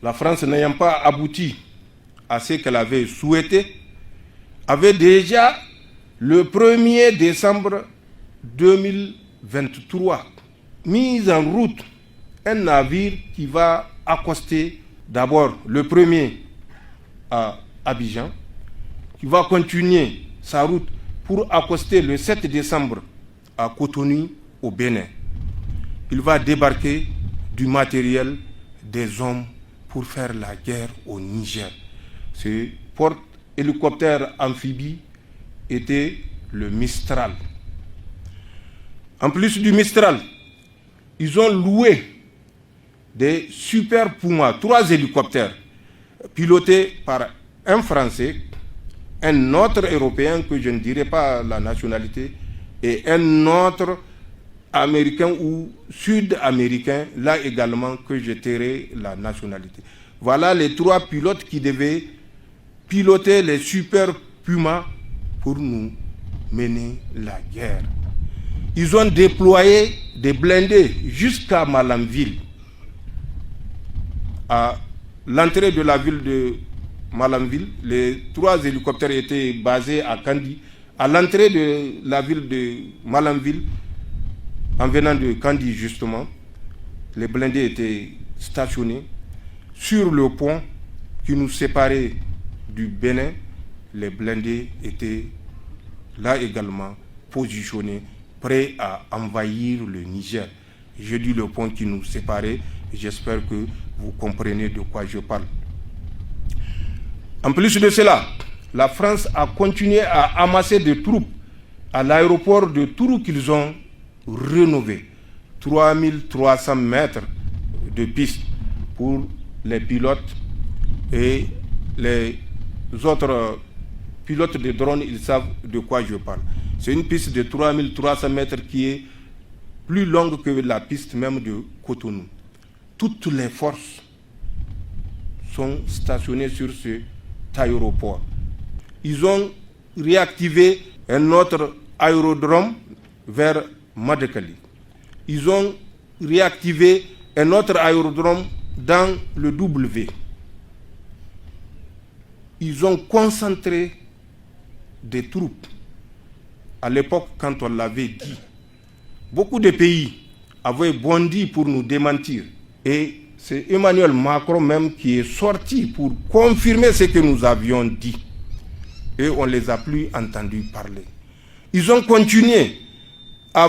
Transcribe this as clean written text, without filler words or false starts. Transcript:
la France n'ayant pas abouti à ce qu'elle avait souhaité, avait déjà le 1er décembre 2023 mis en route un navire qui va accoster d'abord le 1er à Abidjan, qui va continuer sa route pour accoster le 7 décembre à Cotonou au Bénin. Il va débarquer du matériel, des hommes pour faire la guerre au Niger. Ce porte-hélicoptère amphibie était le Mistral. En plus du Mistral, ils ont loué des Super Puma, 3 hélicoptères, pilotés par un Français, un autre Européen que je ne dirai pas la nationalité, et un autre Américain ou Sud-Américain, là également que je tairai la nationalité. Voilà les 3 pilotes qui devaient piloter les Super Puma pour nous mener la guerre. Ils ont déployé des blindés jusqu'à Malanville. À l'entrée de la ville de Malanville, les 3 hélicoptères étaient basés à Kandi. À l'entrée de la ville de Malanville, en venant de Kandi justement, les blindés étaient stationnés. Sur le pont qui nous séparait du Bénin, les blindés étaient là également positionnés, prêts à envahir le Niger. Je dis le pont qui nous séparait, j'espère que vous comprenez de quoi je parle. En plus de cela, la France a continué à amasser des troupes à l'aéroport de Tourou qu'ils ont rénové. 3300 mètres de piste pour les pilotes et les autres pilotes de drones, ils savent de quoi je parle. C'est une piste de 3300 mètres qui est plus longue que la piste même de Cotonou. Toutes les forces sont stationnées sur cet aéroport. Ils ont réactivé un autre aérodrome vers Madekali. Ils ont réactivé un autre aérodrome dans le W. Ils ont concentré des troupes. À l'époque, quand on l'avait dit, beaucoup de pays avaient bondi pour nous démentir. Et c'est Emmanuel Macron même qui est sorti pour confirmer ce que nous avions dit. Et on ne les a plus entendus parler. Ils ont continué à